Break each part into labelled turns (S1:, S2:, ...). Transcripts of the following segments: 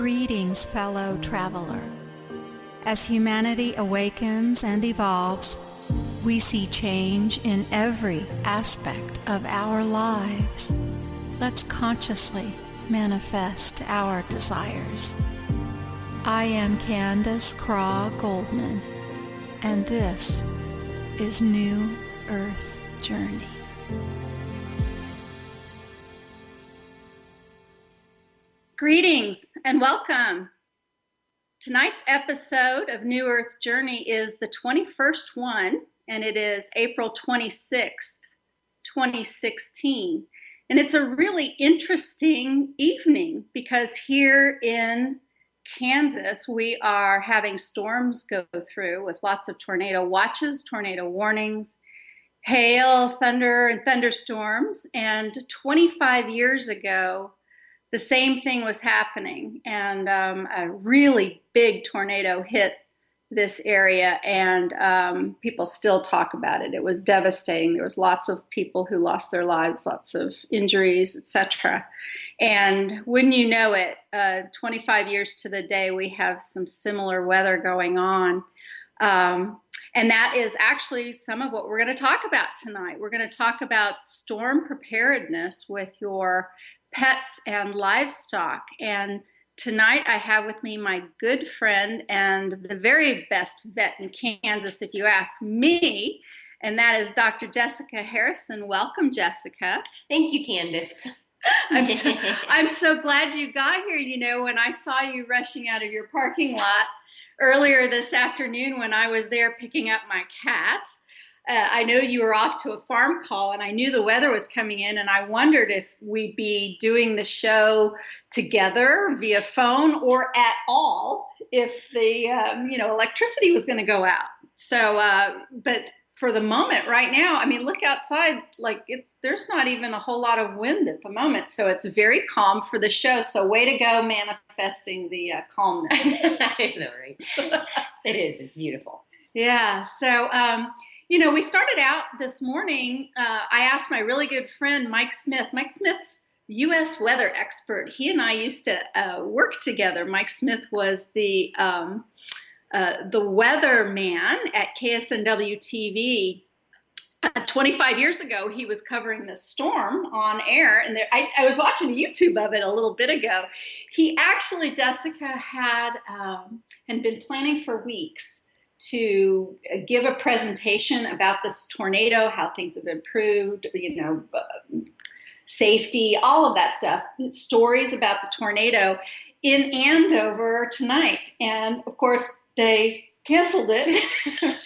S1: Greetings, fellow traveler. As humanity awakens and evolves, we see change in every aspect of our lives. Let's consciously manifest our desires. I am Candace Craw-Goldman, and this is New Earth Journey.
S2: Greetings and welcome. Tonight's episode of New Earth Journey is the 21st one, and it is April 26th, 2016. And it's a really interesting evening because here in Kansas, we are having storms go through with lots of tornado watches, tornado warnings, hail, thunder, and thunderstorms. And 25 years ago, the same thing was happening, and a really big tornado hit this area, and people still talk about it. It was devastating. There was lots of people who lost their lives, lots of injuries, etc. And wouldn't you know it, 25 years to the day, we have some similar weather going on. And that is actually some of what we're going to talk about tonight. We're going to talk about storm preparedness with your pets and livestock. And tonight I have with me my good friend and the very best vet in Kansas, if you ask me, and that is Dr. Jessica Harrison. Welcome, Jessica.
S3: Thank you, Candace.
S2: I'm so glad you got here. You know, when I saw you rushing out of your parking lot earlier this afternoon when I was there picking up my cat, I know you were off to a farm call, and I knew the weather was coming in, and I wondered if we'd be doing the show together via phone or at all if the electricity was going to go out. So, but for the moment, right now, I mean, look outside, like there's not even a whole lot of wind at the moment, so it's very calm for the show. So, way to go, manifesting the calmness.
S3: I know, right? It is. It's beautiful.
S2: Yeah. So. We started out this morning, I asked my really good friend, Mike Smith. Mike Smith's U.S. weather expert. He and I used to work together. Mike Smith was the weather man at KSNW TV. 25 years ago, he was covering this storm on air, and I was watching YouTube of it a little bit ago. He actually, Jessica, had been planning for weeks to give a presentation about this tornado, how things have improved, safety, all of that stuff, stories about the tornado in Andover tonight. And of course, they canceled it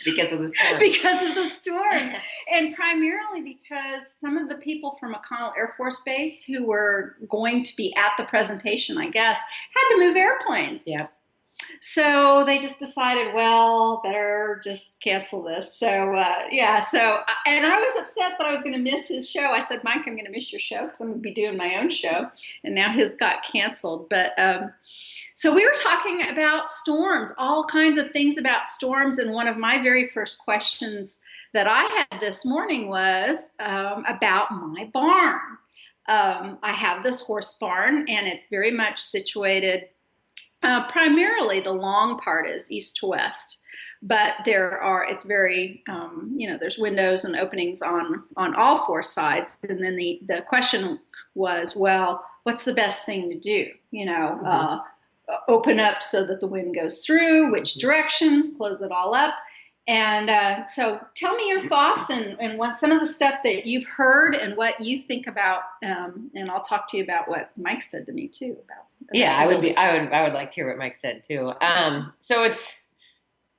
S3: because of the storm.
S2: Because of the storms, and primarily because some of the people from McConnell Air Force Base who were going to be at the presentation, I guess, had to move airplanes.
S3: Yeah.
S2: So they just decided, well, better just cancel this. So, and I was upset that I was going to miss his show. I said, Mike, I'm going to miss your show because I'm going to be doing my own show. And now his got canceled. But so we were talking about storms, all kinds of things about storms. And one of my very first questions that I had this morning was about my barn. I have this horse barn, and it's very much situated. Primarily, the long part is east to west, but it's very, there's windows and openings on all four sides. And then the question was, well, what's the best thing to do? Open up so that the wind goes through, which directions, close it all up. And so tell me your thoughts and what some of the stuff that you've heard and what you think about, and I'll talk to you about what Mike said to me too about.
S3: Yeah, I would like to hear what Mike said too. So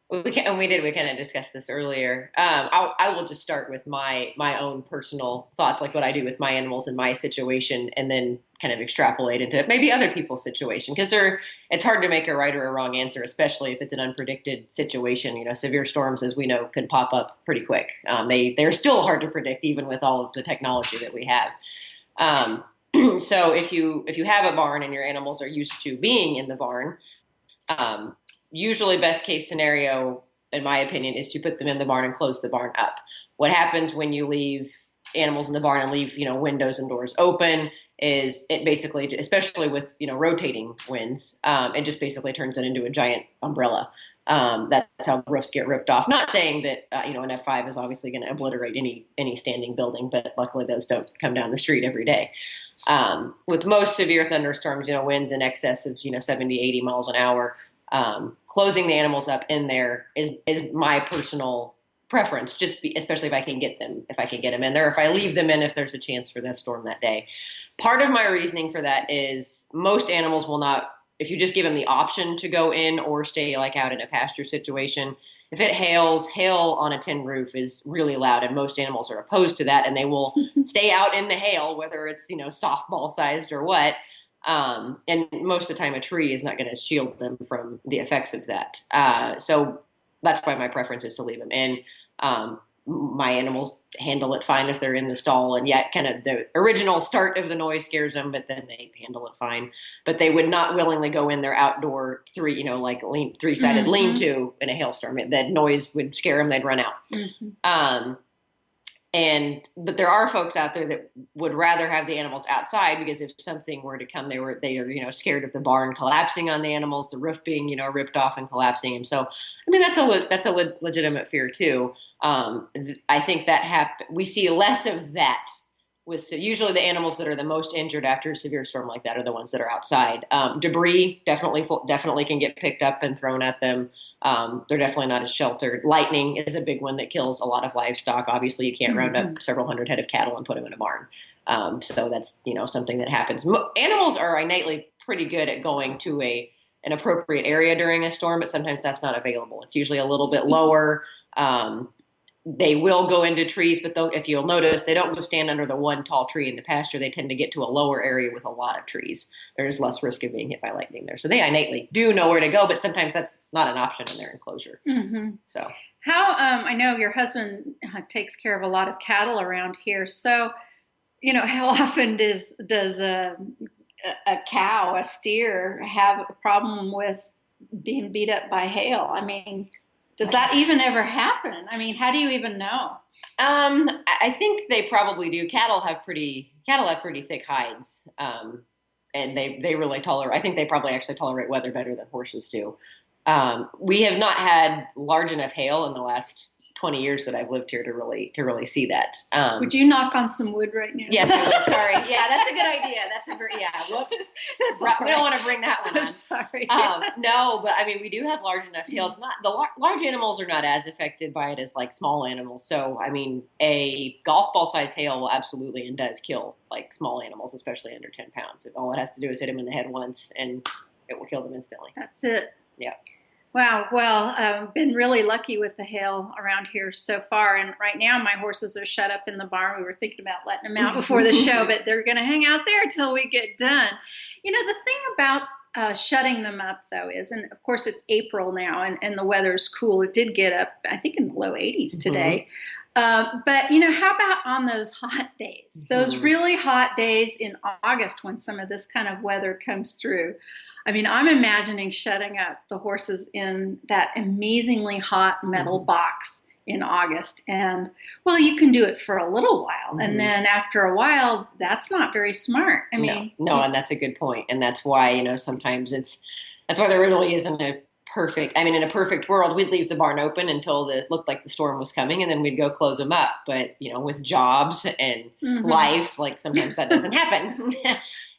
S3: we kind of discussed this earlier. I will just start with my own personal thoughts, like what I do with my animals in my situation, and then kind of extrapolate into maybe other people's situation, because it's hard to make a right or a wrong answer, especially if it's an unpredicted situation. Severe storms, as we know, can pop up pretty quick. They're still hard to predict, even with all of the technology that we have. So if you have a barn and your animals are used to being in the barn, usually best case scenario, in my opinion, is to put them in the barn and close the barn up. What happens when you leave animals in the barn and leave, windows and doors open? is it basically, especially with, rotating winds, it just basically turns it into a giant umbrella. That's how roofs get ripped off. Not saying that, an F5 is obviously going to obliterate any standing building, but luckily those don't come down the street every day. With most severe thunderstorms, winds in excess of, 70, 80 miles an hour, closing the animals up in there is my personal preference, especially if I can get them in there, if I leave them in, if there's a chance for that storm that day. Part of my reasoning for that is most animals will not, if you just give them the option to go in or stay like out in a pasture situation. If it hails, hail on a tin roof is really loud, and most animals are opposed to that, and they will stay out in the hail, whether it's, softball sized or what. And most of the time a tree is not going to shield them from the effects of that. So that's why my preference is to leave them in. My animals handle it fine if they're in the stall, and yet kind of the original start of the noise scares them, but then they handle it fine. But they would not willingly go in their outdoor three-sided lean-to in a hailstorm. That noise would scare them; they'd run out. But there are folks out there that would rather have the animals outside, because if something were to come, they are scared of the barn collapsing on the animals, the roof being ripped off and collapsing. And so, I mean, that's a legitimate fear too. I think that we see less of that usually the animals that are the most injured after a severe storm like that are the ones that are outside. Debris definitely can get picked up and thrown at them. They're definitely not as sheltered. Lightning is a big one that kills a lot of livestock. Obviously, you can't round up several hundred head of cattle and put them in a barn. So that's, something that happens. Animals are innately pretty good at going to an appropriate area during a storm, but sometimes that's not available. It's usually a little bit lower. They will go into trees, but if you'll notice, they don't go stand under the one tall tree in the pasture. They tend to get to a lower area with a lot of trees. There's less risk of being hit by lightning there. So they innately do know where to go, but sometimes that's not an option in their enclosure. So
S2: how, I know your husband takes care of a lot of cattle around here. So, how often does a cow, a steer, have a problem with being beat up by hail? I mean, does that even ever happen? I mean, how do you even know?
S3: I think they probably do. Cattle have pretty thick hides, and they really tolerate. I think they probably actually tolerate weather better than horses do. We have not had large enough hail in the last 20 years that I've lived here to really see that.
S2: Would you knock on some wood right now?
S3: Yes, I would. Sorry. Yeah, that's a good idea. Whoops. We don't want to bring that one on.
S2: I'm sorry.
S3: No, but I mean, we do have large enough hail. It's not, the large animals are not as affected by it as like small animals. So, I mean, a golf ball sized hail will absolutely and does kill like small animals, especially under 10 pounds. All it has to do is hit them in the head once and it will kill them instantly.
S2: That's it.
S3: Yeah.
S2: Wow. Well, I've been really lucky with the hail around here so far. And right now my horses are shut up in the barn. We were thinking about letting them out before the show, but they're going to hang out there till we get done. The thing about shutting them up, though, is, and of course it's April now and the weather's cool. It did get up, I think, in the low 80s today. But, how about on those hot days, those really hot days in August when some of this kind of weather comes through? I mean, I'm imagining shutting up the horses in that amazingly hot metal box in August. And, well, you can do it for a little while. And then after a while, that's not very smart. I mean,
S3: no, and that's a good point. And that's why, sometimes that's why there really isn't in a perfect world, we'd leave the barn open until it looked like the storm was coming, and then we'd go close them up. But, with jobs and life, like sometimes that doesn't happen.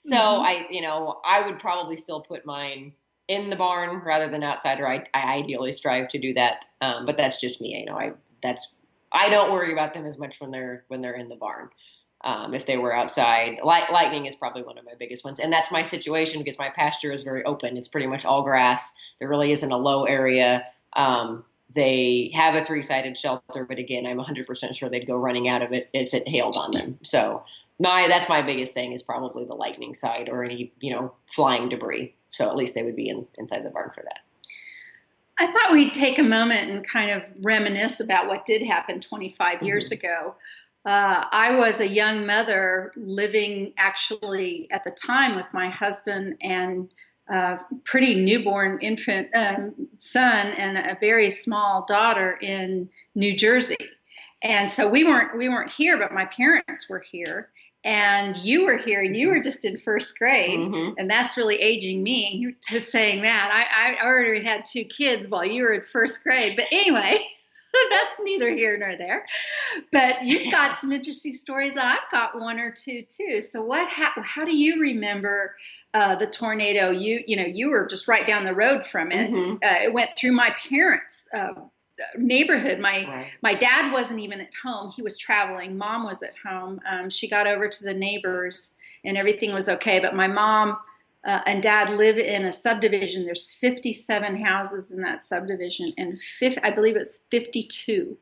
S3: So I would probably still put mine in the barn rather than outside, or I ideally strive to do that. But that's just me. I don't worry about them as much when they're in the barn. If they were outside, lightning is probably one of my biggest ones. And that's my situation because my pasture is very open. It's pretty much all grass. There really isn't a low area. They have a 3-sided shelter, but again, I'm 100% sure they'd go running out of it if it hailed on them. So that's my biggest thing is probably the lightning side or any, flying debris. So at least they would be inside the barn for that.
S2: I thought we'd take a moment and kind of reminisce about what did happen 25 years ago. I was a young mother living actually at the time with my husband and a pretty newborn infant son and a very small daughter in New Jersey. And so we weren't here, but my parents were here. And you were here, and you were just in first grade, and that's really aging me. You just saying that. I already had 2 kids while you were in first grade. But anyway, that's neither here nor there. But you've got some interesting stories, and I've got 1 or 2 too. So how do you remember the tornado? You were just right down the road from it. It went through my parents' neighborhood. My dad wasn't even at home. He was traveling. Mom was at home. She got over to the neighbors and everything was okay. But my mom and dad live in a subdivision. There's 57 houses in that subdivision, and I believe it's 52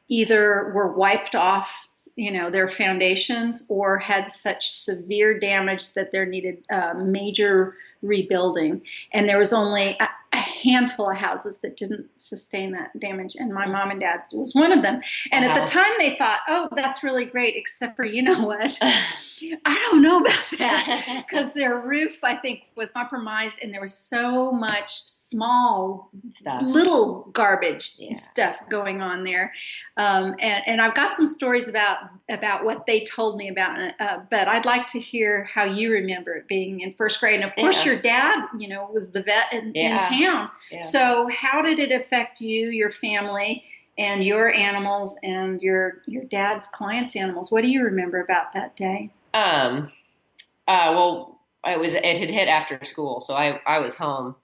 S2: either were wiped off, their foundations, or had such severe damage that there needed major rebuilding. And there was only a handful of houses that didn't sustain that damage, and my mom and dad's was one of them. And at the time they thought, oh, that's really great, except for, you know what, I don't know about that, because their roof, I think, was compromised, and there was so much small stuff, little garbage stuff going on there. And I've got some stories about what they told me about it, but I'd like to hear how you remember it being in first grade. And of course, your dad, was the vet in town. Yeah. So how did it affect you, your family, and your animals, and your dad's clients' animals? What do you remember about that day?
S3: Well, it had hit after school, so I was home,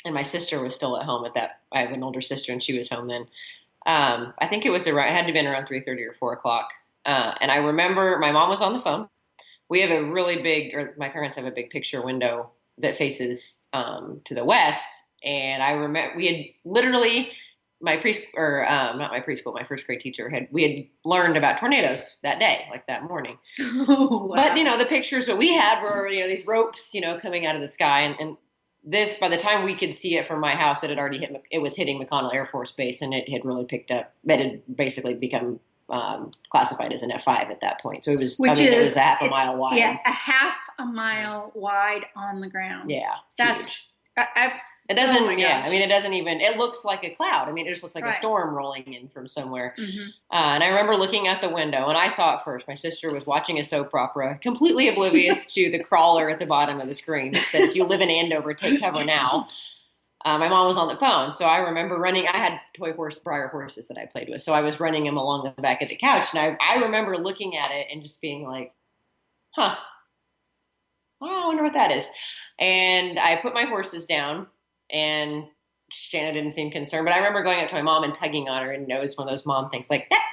S3: and my sister was still at home at that. I have an older sister, and she was home then. I think it was it had to have been around 3:30 or 4 o'clock. And I remember my mom was on the phone. We have a really big, or my parents have a big picture window that faces to the west. And I remember we had literally, my first grade teacher we had learned about tornadoes that day, like that morning. Oh, wow. But, the pictures that we had were, these ropes, coming out of the sky. And this, by the time we could see it from my house, it had already it was hitting McConnell Air Force Base, and it had really picked up. It had basically become classified as an F5 at that point. So it was, it was a half a mile wide.
S2: Yeah, a half a mile wide on the ground.
S3: Yeah.
S2: That's,
S3: it doesn't, it doesn't even, it looks like a cloud. It just looks like a storm rolling in from somewhere. And I remember looking out the window, and I saw it first. My sister was watching a soap opera, completely oblivious to the crawler at the bottom of the screen that said, if you live in Andover, take cover now. My mom was on the phone, so I remember running. I had Breyer horses that I played with, so I was running them along the back of the couch, and I remember looking at it and just being like, huh, well, I wonder what that is. And I put my horses down, and Shanna didn't seem concerned, but I remember going up to my mom and tugging on her, and it was one of those mom things like that.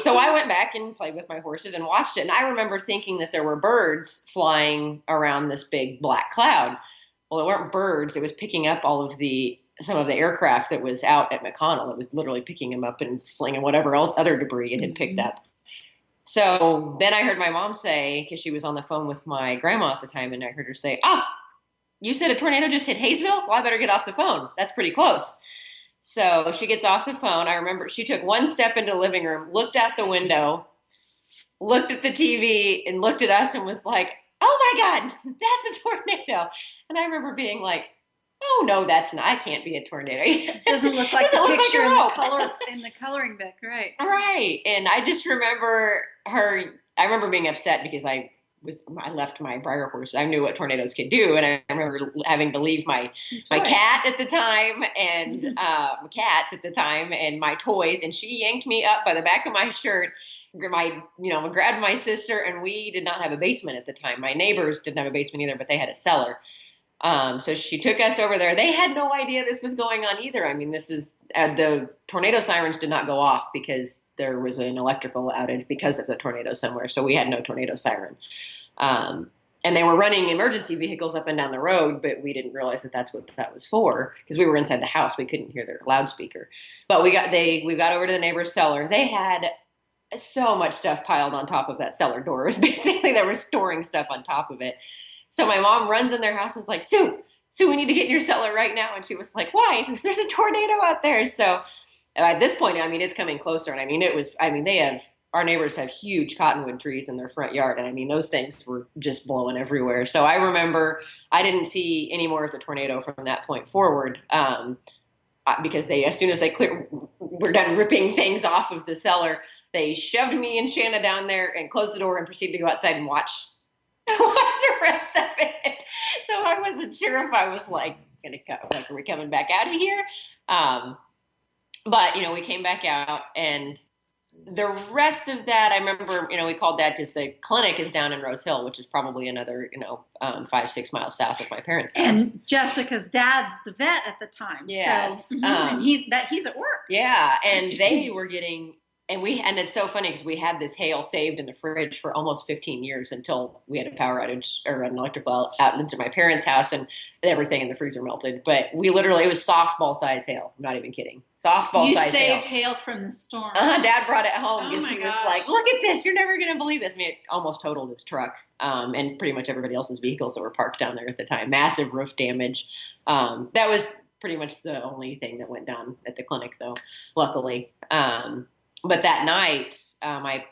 S3: So I went back and played with my horses and watched it, and I remember thinking that there were birds flying around this big black cloud. Well, it weren't birds. It was picking up some of the aircraft that was out at McConnell. It was literally picking them up and flinging whatever other debris it had picked up. So then I heard my mom say, because she was on the phone with my grandma at the time, and I heard her say, you said a tornado just hit Hayesville? Well, I better get off the phone. That's pretty close. So she gets off the phone. I remember she took one step into the living room, looked out the window, looked at the TV, and looked at us and was like, oh my God, that's a tornado. And I remember being like, oh no, that's not, I can't be a tornado.
S2: It doesn't look like the picture in the coloring book, right?
S3: Right. And I just remember I remember being upset because I left my Breyer horse. I knew what tornadoes could do. And I remember having to leave my cat at the time and cats at the time and my toys. And she yanked me up by the back of my shirt, grabbed my sister, and we did not have a basement at the time. My neighbors didn't have a basement either, but they had a cellar. So she took us over there. They had no idea this was going on either. This is the tornado sirens did not go off because there was an electrical outage because of the tornado somewhere. So we had no tornado siren. And they were running emergency vehicles up and down the road, but we didn't realize that that's what that was for because we were inside the house. We couldn't hear their loudspeaker. But we got over to the neighbor's cellar. They had so much stuff piled on top of that cellar door. It was basically they were storing stuff on top of it. So my mom runs in their house and is like, Sue, we need to get in your cellar right now. And she was like, why? There's a tornado out there. So at this point, it's coming closer. And our neighbors have huge cottonwood trees in their front yard. And those things were just blowing everywhere. So I remember I didn't see any more of the tornado from that point forward. Because as soon as they were done ripping things off of the cellar, They shoved me and Shanna down there and closed the door and proceeded to go outside and watch the rest of it. So I wasn't sure if I was like gonna are we coming back out of here? But we came back out, and the rest of that, I remember, we called Dad because the clinic is down in Rose Hill, which is probably another, 5-6 miles south of my parents' house.
S2: And Jessica's dad's the vet at the time.
S3: Yes.
S2: So, and he's at work.
S3: Yeah. And they were getting, and it's so funny because we had this hail saved in the fridge for almost 15 years until we had a power outage or an electrical outage at my parents' house, and everything in the freezer melted. But it was softball size hail. I'm not even kidding. Softball size hail.
S2: You saved hail from the storm.
S3: Dad brought it home because he was
S2: gosh.
S3: like, look at this. You're never going to believe this. I mean, it almost totaled his truck and pretty much everybody else's vehicles that were parked down there at the time. Massive roof damage. That was pretty much the only thing that went down at the clinic, though, luckily. But that night, my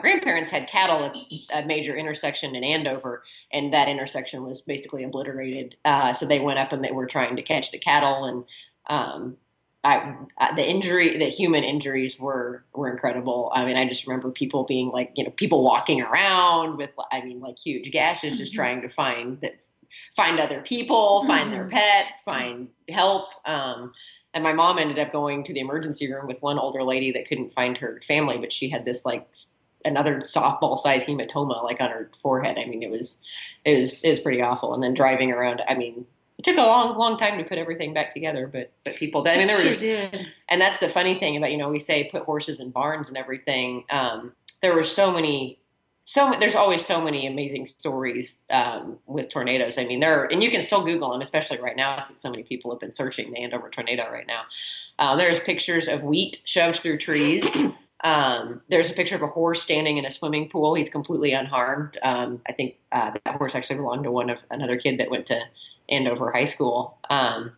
S3: grandparents had cattle at a major intersection in Andover, and that intersection was basically obliterated. So they went up and they were trying to catch the cattle, and the human injuries were incredible. I mean, I just remember people being like, people walking around with, like huge gashes, just trying to find other people, find their pets, find help. And my mom ended up going to the emergency room with one older lady that couldn't find her family, but she had this another softball size hematoma on her forehead. I mean, it was pretty awful. And then driving around, I mean, it took a long, long time to put everything back together, but people did. I mean,
S2: did.
S3: And that's the funny thing about, we say put horses in barns and everything. There were there's always so many amazing stories with tornadoes. I mean, and you can still Google them, especially right now, since so many people have been searching the Andover tornado right now. There's pictures of wheat shoved through trees. There's a picture of a horse standing in a swimming pool. He's completely unharmed. I think that horse actually belonged to another kid that went to Andover High School. And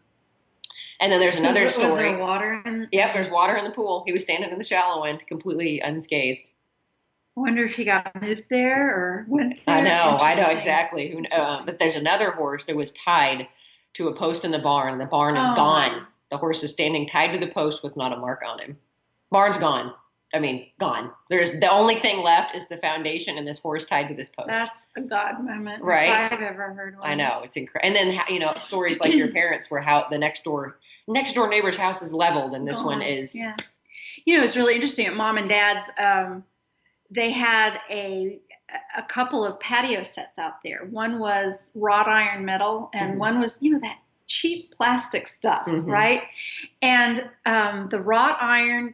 S3: then there's another story.
S2: Was there water in?
S3: Yep, there's water in the pool. He was standing in the shallow end, completely unscathed.
S2: I wonder if he got moved there or went there.
S3: I know exactly. But there's another horse that was tied to a post in the barn, and the barn is gone. The horse is standing tied to the post with not a mark on him. Barn's gone. I mean, gone. There's the only thing left is the foundation and this horse tied to this post.
S2: That's a God moment,
S3: right?
S2: If I've ever heard one.
S3: I know, it's incredible. And then stories like your parents, where how the next door neighbor's house is leveled, and this one is.
S2: Yeah, it's really interesting. At Mom and Dad's, they had a couple of patio sets out there. One was wrought iron metal, and one was that cheap plastic stuff, right? And the wrought iron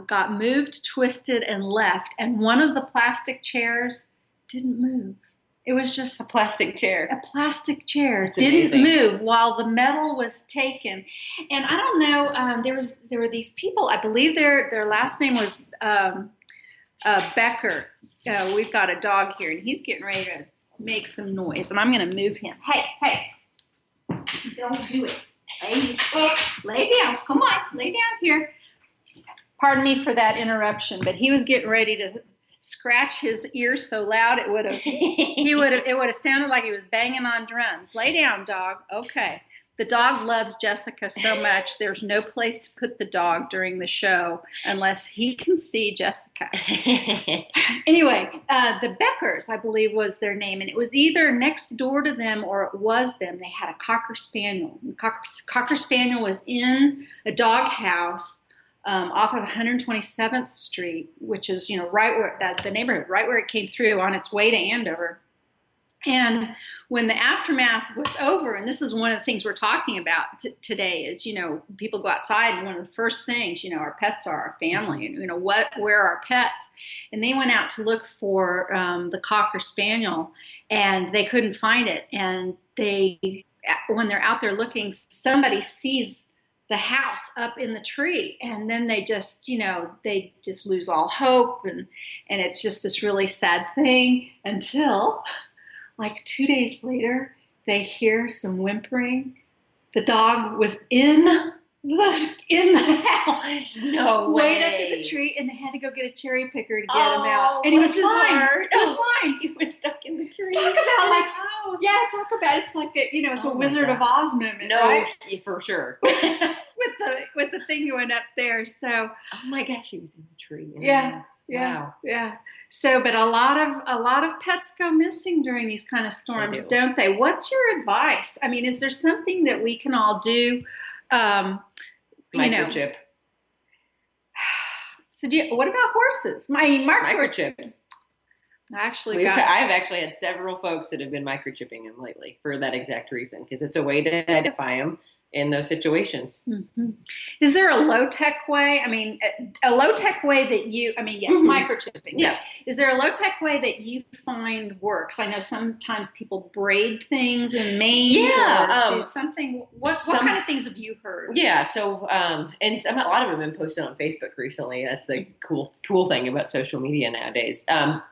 S2: got moved, twisted, and left, and one of the plastic chairs didn't move. It was just
S3: a plastic chair.
S2: A plastic chair.
S3: That's
S2: didn't
S3: amazing.
S2: move while the metal was taken. And I don't know. There were these people. I believe their last name was Becker. We've got a dog here, and he's getting ready to make some noise, and I'm going to move him. Hey, don't do it. Lay down. Come on, lay down here. Pardon me for that interruption, but he was getting ready to scratch his ears so loud it would have sounded like he was banging on drums. Lay down, dog. Okay. The dog loves Jessica so much. There's no place to put the dog during the show unless he can see Jessica. Anyway, the Beckers, I believe, was their name, and it was either next door to them or it was them. They had a Cocker Spaniel. The Cocker Spaniel was in a dog house off of 127th Street, which is right where the neighborhood, right where it came through on its way to Andover. And when the aftermath was over, and this is one of the things we're talking about today, is people go outside, and one of the first things our pets are our family, and where are our pets? And they went out to look for the Cocker Spaniel, and they couldn't find it. And when they're out there looking, somebody sees the house up in the tree, and then they just lose all hope, and it's just this really sad thing until like 2 days later they hear some whimpering. The dog was in the house.
S3: No way.
S2: Way up in the tree, and they had to go get a cherry picker to get him out. And he was fine. It was fine.
S3: He was stuck in the tree.
S2: Talk about it's like it's a Wizard of Oz moment, right?
S3: For sure.
S2: with the thing going up there. So
S3: oh my gosh, he was in the tree.
S2: Yeah. Yeah.
S3: Wow.
S2: Yeah. So, but a lot of pets go missing during these kind of storms,
S3: do.
S2: don't they? What's your advice? I mean, is there something that we can all do?
S3: Microchip.
S2: So, what about horses?
S3: Microchip.
S2: I've
S3: I've actually had several folks that have been microchipping them lately for that exact reason, because it's a way to identify them in those situations.
S2: Mm-hmm. Is there a low-tech way? I mean, a low-tech way that yes, microchipping.
S3: Yeah.
S2: Is there a low-tech way that you find works? I know sometimes people braid things in manes or do something. What kind of things have you heard?
S3: Yeah. So, and a lot of them have been posted on Facebook recently. That's the cool thing about social media nowadays.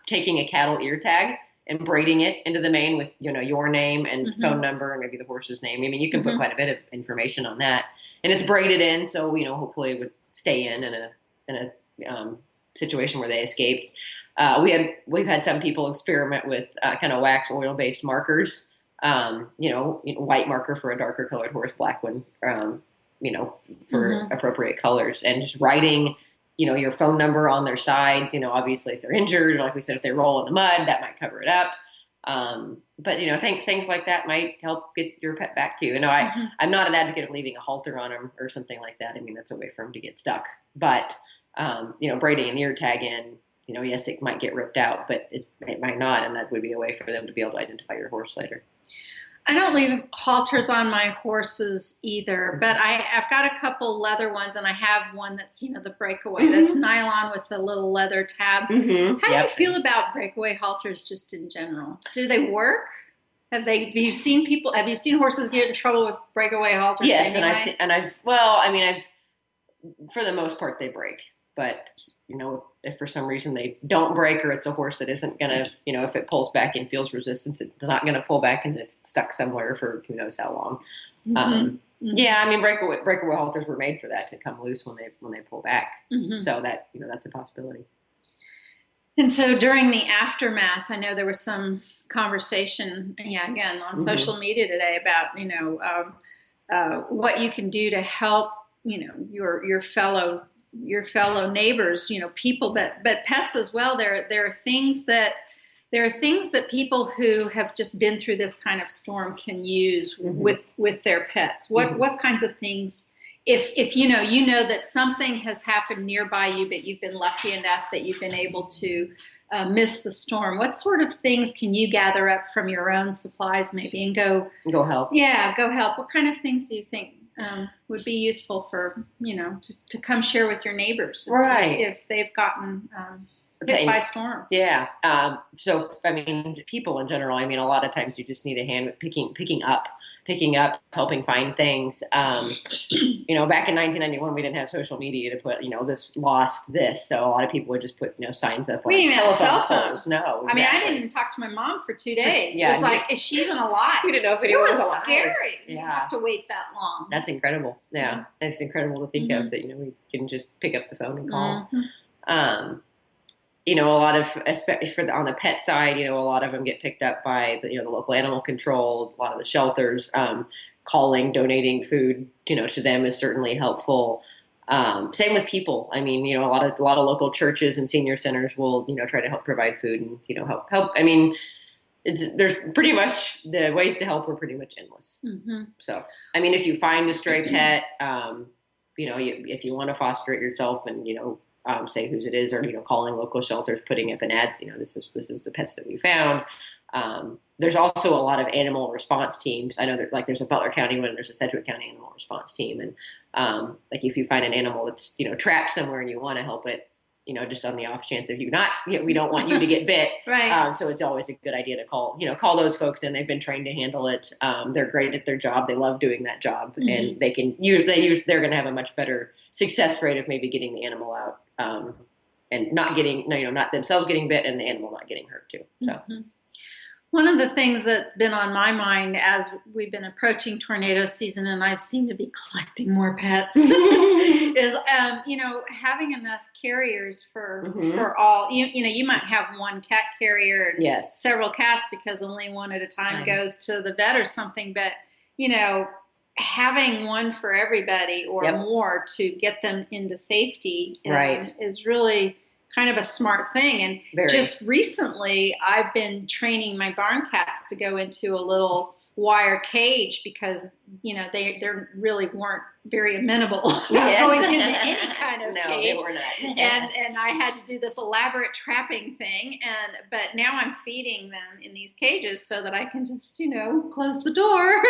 S3: Taking a cattle ear tag and braiding it into the mane with, your name and phone number and maybe the horse's name. I mean, you can put quite a bit of information on that, and it's braided in, so hopefully it would stay in a situation where they escaped. We've had some people experiment with kind of wax oil based markers. White marker for a darker colored horse, black one, for appropriate colors, and just writing your phone number on their sides. Obviously if they're injured, or like we said, if they roll in the mud, that might cover it up. But things like that might help get your pet back to you. I'm not an advocate of leaving a halter on them or something like that. I mean, that's a way for them to get stuck. But braiding an ear tag in, yes, it might get ripped out, but it might not, and that would be a way for them to be able to identify your horse later.
S2: I don't leave halters on my horses either, but I've got a couple leather ones, and I have one that's, the breakaway. That's nylon with the little leather tab. How do you feel about breakaway halters just in general? Do they work? Have you seen horses get in trouble with breakaway halters?
S3: Yes,
S2: anyway?
S3: I've for the most part they break, but if for some reason they don't break, or it's a horse that isn't gonna, if it pulls back and feels resistance, it's not gonna pull back and it's stuck somewhere for who knows how long. Yeah, I mean, breakaway halters were made for that, to come loose when they pull back. So that that's a possibility.
S2: And so during the aftermath, I know there was some conversation, again on social media today about what you can do to help your fellow neighbors, people, but pets as well. There are things that people who have just been through this kind of storm can use with their pets. What kinds of things, if you know that something has happened nearby you, but you've been lucky enough that you've been able to miss the storm, what sort of things can you gather up from your own supplies maybe and go help? Yeah, go help. What kind of things do you think would be useful for, to come share with your neighbors if they've gotten hit by storm? Yeah.
S3: So, I mean, people in general, I mean, a lot of times you just need a hand with picking up, helping find things. Back in 1991, we didn't have social media to put, this lost this. So a lot of people would just put, signs up on telephone
S2: cell
S3: poles. No, exactly.
S2: I mean, I didn't even talk to my mom for 2 days.
S3: Yeah,
S2: it was like, is she even alive?
S3: We didn't know if anyone was alive.
S2: It was scary. You have to wait that long.
S3: That's incredible. Yeah. It's incredible to think of that, we can just pick up the phone and call. A lot of, especially on the pet side, a lot of them get picked up by the local animal control. A lot of the shelters, donating food, to them is certainly helpful. Same with people. I mean, a lot of local churches and senior centers will, try to help provide food and, help. I mean, there's pretty much, the ways to help are pretty much endless. So, I mean, if you find a stray pet, if you want to foster it yourself and, say whose it is, or, calling local shelters, putting up an ad, this is the pets that we found. There's also a lot of animal response teams. I know there's a Butler County one, and there's a Sedgwick County animal response team. And, if you find an animal that's, trapped somewhere and you want to help it, just on the off chance of you not, we don't want you to get bit.
S2: Right.
S3: So it's always a good idea to call those folks in. They've been trained to handle it. They're great at their job. They love doing that job, and they're going to have a much better success rate of maybe getting the animal out, and not themselves getting bit and the animal not getting hurt too. So.
S2: One of the things that's been on my mind as we've been approaching tornado season, and I've seemed to be collecting more pets, is having enough carriers for all. You might have one cat carrier and several cats because only one at a time goes to the vet or something. But having one for everybody or more to get them into safety is really kind of a smart thing. And
S3: Very.
S2: Just recently, I've been training my barn cats to go into a little wire cage because, they really weren't very amenable going into any kind of
S3: no,
S2: cage.
S3: they were not.
S2: and I had to do this elaborate trapping thing. But now I'm feeding them in these cages so that I can just, close the door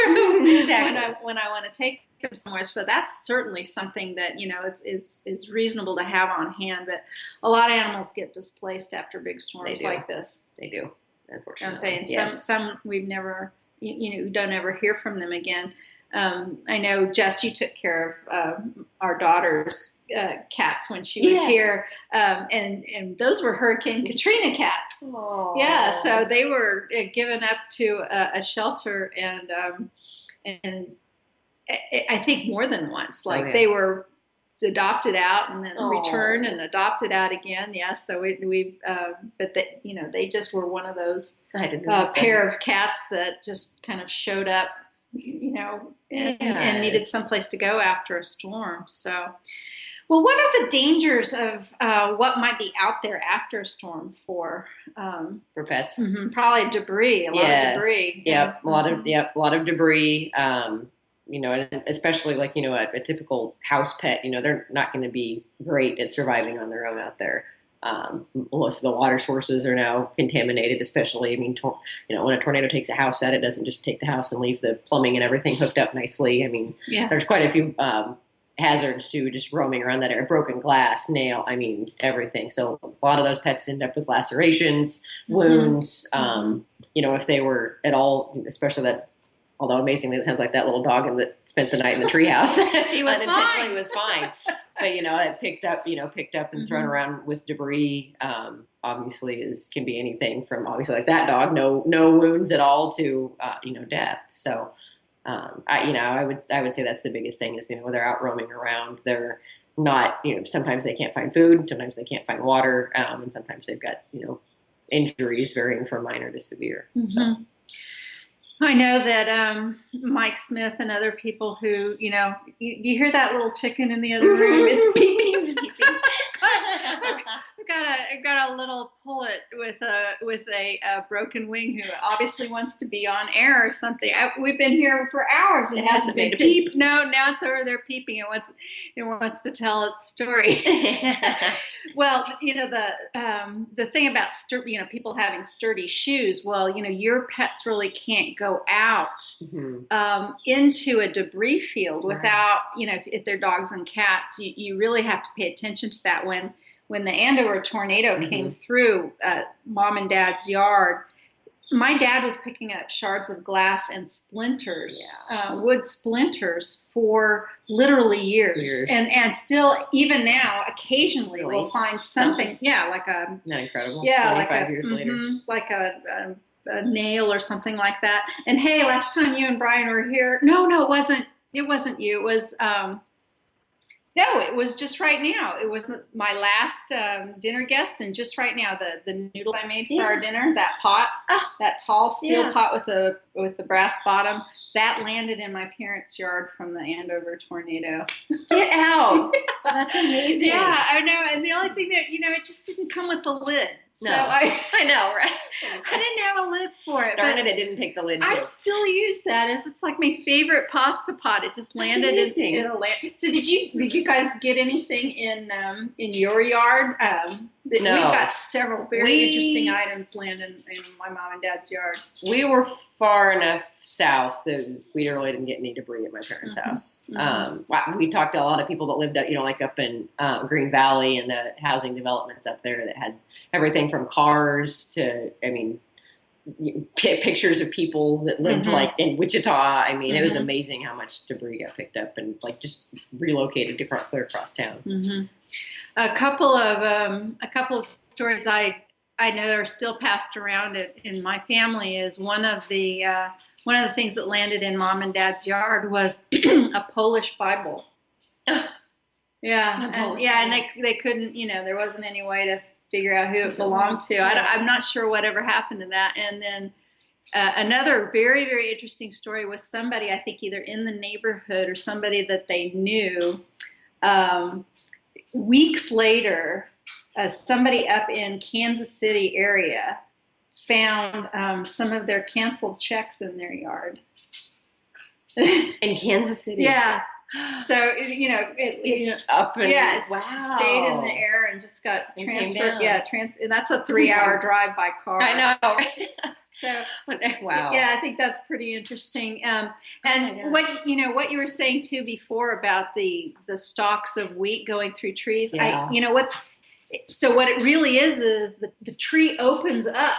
S3: Exactly.
S2: when I want to take them somewhere. So that's certainly something that, is reasonable to have on hand. But a lot of animals get displaced after big storms like this.
S3: They do, unfortunately.
S2: Don't they? And
S3: yes.
S2: some we've never, don't ever hear from them again. I know, Jess, you took care of our daughter's cats when she was here, and those were Hurricane Katrina cats.
S3: Aww.
S2: Yeah, so they were given up to a shelter, and I think more than once. Like they were adopted out and then returned and adopted out again. Yeah, so but they just were one of those pair of cats that just kind of showed up, and needed someplace to go after a storm. So, well, what are the dangers of what might be out there after a storm for
S3: pets?
S2: Mm-hmm, probably debris, a lot of debris.
S3: Yep, a lot of debris. And especially like, a typical house pet, they're not going to be great at surviving on their own out there. Most of the water sources are now contaminated, especially, when a tornado takes a house out, it doesn't just take the house and leave the plumbing and everything hooked up nicely. There's quite a few hazards to just roaming around that area, broken glass, nail, everything. So a lot of those pets end up with lacerations, wounds, if they were at all, especially that, although amazingly, it sounds like that little dog that spent the night in the treehouse.
S2: He was fine.
S3: He was fine. But, it picked up and thrown around with debris, obviously can be anything from obviously like that dog, no wounds at all to, death. So, I would say that's the biggest thing is, when they're out roaming around, they're not, sometimes they can't find food, sometimes they can't find water, and sometimes they've got, injuries varying from minor to severe.
S2: Mm-hmm.
S3: So.
S2: I know that Mike Smith and other people who, you hear that little chicken in the other room. It's peeping. I've got a little pullet with a broken wing who obviously wants to be on air or something. We've been here for hours. It hasn't been to peep. No, now it's over there peeping. It wants to tell its story. Well, the thing about people having sturdy shoes. Well, your pets really can't go out into a debris field without, if they're dogs and cats. You really have to pay attention to that when the Andover tornado came through Mom and Dad's yard. My dad was picking up shards of glass and splinters, wood splinters, for literally years. And still, even now, occasionally we'll find something. Yeah, like a...
S3: Isn't that incredible?
S2: Yeah,
S3: 25 years later.
S2: Like a nail or something like that. And hey, last time you and Brian were here... No, it wasn't. It wasn't you. It was... No, it was just right now. It was my last dinner guest, and just right now, the noodles I made for our dinner, that pot, that tall steel pot with the brass bottom, that landed in my parents' yard from the Andover tornado.
S3: Get out! That's amazing.
S2: Yeah, I know. And the only thing that it just didn't come with the lid. So
S3: no, I know, right?
S2: I didn't have a lid for it.
S3: Darn it didn't take the lid.
S2: I still use that as it's like my favorite pasta pot. It just landed in a land. So did you guys get anything in your yard? No. We've got several very interesting items landing in my mom and dad's yard. We
S3: were far enough south that we really didn't get any debris at my parents' house. We talked to a lot of people that lived up, like up in Green Valley and the housing developments up there that had everything from cars to, pictures of people that lived like in Wichita. It was amazing how much debris got picked up and just relocated to clear across town.
S2: A couple of stories I know that are still passed around in my family is one of the things that landed in mom and dad's yard was a Polish Bible. And they couldn't, there wasn't any way to figure out who it belonged to. I'm not sure whatever happened to that. And then another very, very interesting story was somebody, I think either in the neighborhood or somebody that they knew, weeks later, somebody up in Kansas City area found some of their canceled checks in their yard.
S3: In Kansas City?
S2: Yeah. So, it's
S3: up and
S2: wow. Stayed in the air and just got transferred. Yeah, and that's a 3-hour drive by car.
S3: I know.
S2: So,
S3: wow.
S2: Yeah, I think that's pretty interesting. And what you were saying too before about the stalks of wheat going through trees.
S3: Yeah.
S2: So what it really is the tree opens up.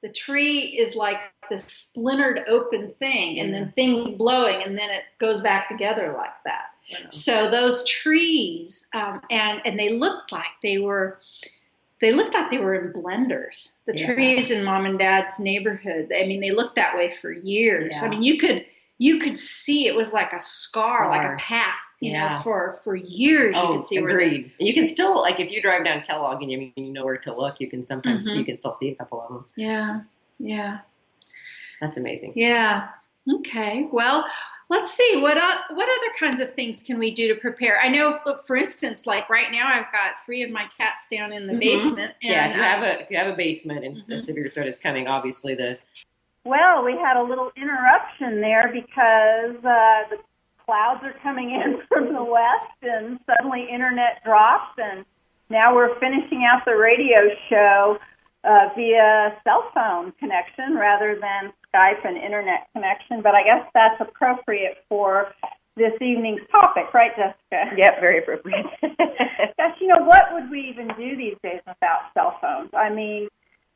S2: The tree is like this splintered open thing, and then things blowing, and then it goes back together like that. Wow. So those trees, and they looked like they were in blenders. The trees in Mom and Dad's neighborhood. I mean, they looked that way for years. Yeah. I mean, you could see it was like a scar. Like a path. You know, for years you can see
S3: agreed. You can still, like, if you drive down Kellogg and you know where to look, you can sometimes you can still see a couple of them.
S2: Yeah.
S3: That's amazing.
S2: Yeah. Okay. Well, let's see what other kinds of things can we do to prepare. I know, for instance, like right now, I've got 3 of my cats down in the basement. And,
S3: if you have a basement and a severe threat is coming, obviously
S4: Well, we had a little interruption there because the clouds are coming in from the west, and suddenly internet drops, and now we're finishing out the radio show via cell phone connection rather than Skype and internet connection. But I guess that's appropriate for this evening's topic, right, Jessica?
S5: Yep, very appropriate.
S4: Gosh, what would we even do these days without cell phones? I mean,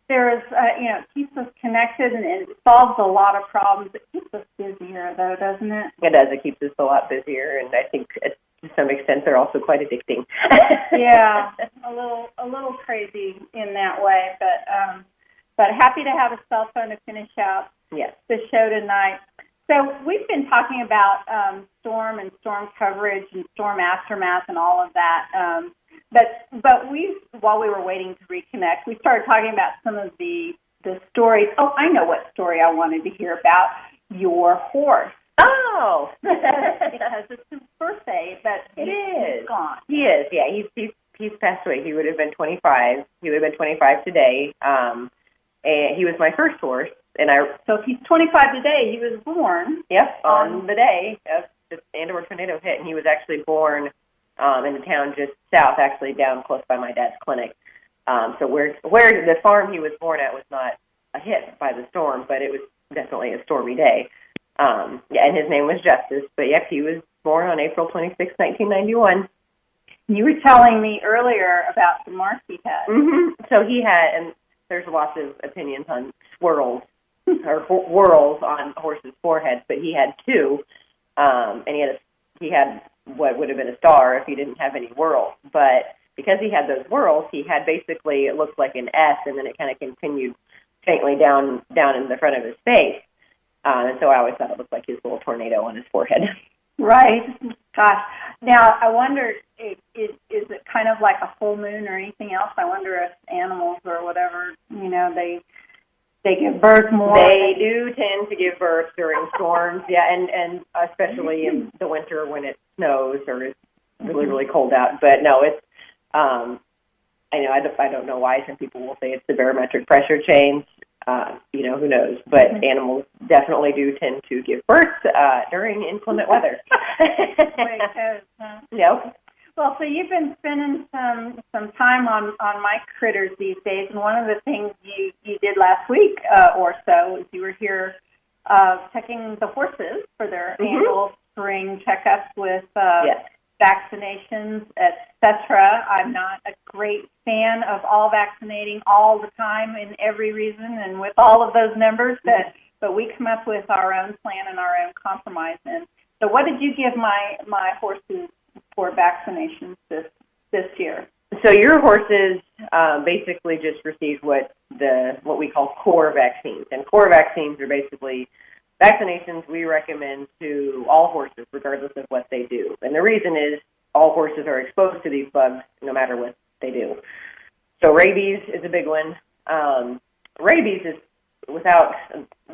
S4: there's, it keeps us connected and it solves a lot of problems. It keeps us busier, though, doesn't it?
S5: It does. It keeps us a lot busier, and I think to some extent they're also quite addicting.
S4: Yeah, a little crazy in that way, but happy to have a cell phone to finish out the show tonight. So we've been talking about storm and storm coverage and storm aftermath and all of that. But while we were waiting to reconnect, we started talking about some of the stories. Oh, I know what story I wanted to hear about. Your horse.
S5: Oh,
S4: because it's his birthday, but he's gone.
S5: He is. Yeah, he's passed away. He would have been 25. He would have been 25 today. And he was my first horse,
S4: So if he's 25 today, he was born.
S5: Yep, on the day of the Andover tornado hit, and he was actually born in the town just south, actually down close by my dad's clinic. So where the farm he was born at was not a hit by the storm, but it was definitely a stormy day. And his name was Justice. But yep, he was born on April 26, 1991.
S4: You were telling me earlier about the mark he had.
S5: Mm-hmm. So he had, and there's lots of opinions on swirls or whorls on horses' foreheads, but he had 2, and he had what would have been a star if he didn't have any whorls. But because he had those whorls, he had basically, it looked like an S, and then it kind of continued faintly down in the front of his face. And so I always thought it looked like his little tornado on his forehead.
S4: Right. Gosh. Now, I wonder, is it kind of like a full moon or anything else? I wonder if animals or whatever, they give birth more.
S5: They do tend to give birth during storms, and especially in the winter when it snows or is really, really cold out. But no, it's, I don't know why some people will say it's the barometric pressure change. Who knows? But animals definitely do tend to give birth during inclement weather. Yep.
S4: Well, so you've been spending some time on my critters these days, and one of the things you did last week or so is you were here checking the horses for their annual spring checkups with vaccinations, etc. I'm not a great fan of all vaccinating all the time in every reason and with all of those numbers, but we come up with our own plan and our own compromise. And so what did you give my horses for vaccinations this year?
S5: So your horses basically just received what we call core vaccines. And core vaccines are basically vaccinations we recommend to all horses, regardless of what they do. And the reason is all horses are exposed to these bugs no matter what they do. So rabies is a big one. Rabies is, without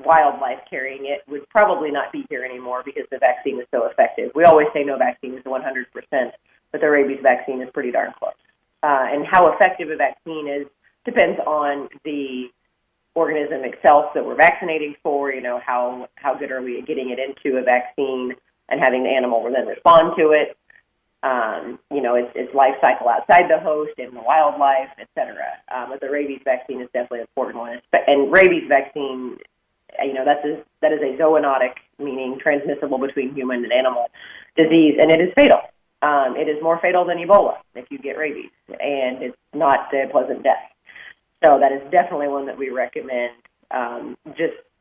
S5: wildlife carrying it, would probably not be here anymore because the vaccine is so effective. We always say no vaccine is 100%, but the rabies vaccine is pretty darn close. And how effective a vaccine is depends on the organism itself that we're vaccinating for. How good are we at getting it into a vaccine and having the animal then respond to it. Its life cycle outside the host and the wildlife, et cetera. But the rabies vaccine is definitely an important one. And rabies vaccine, that is a zoonotic, meaning transmissible between human and animal disease, and it is fatal. It is more fatal than Ebola if you get rabies, and it's not a pleasant death. So that is definitely one that we recommend.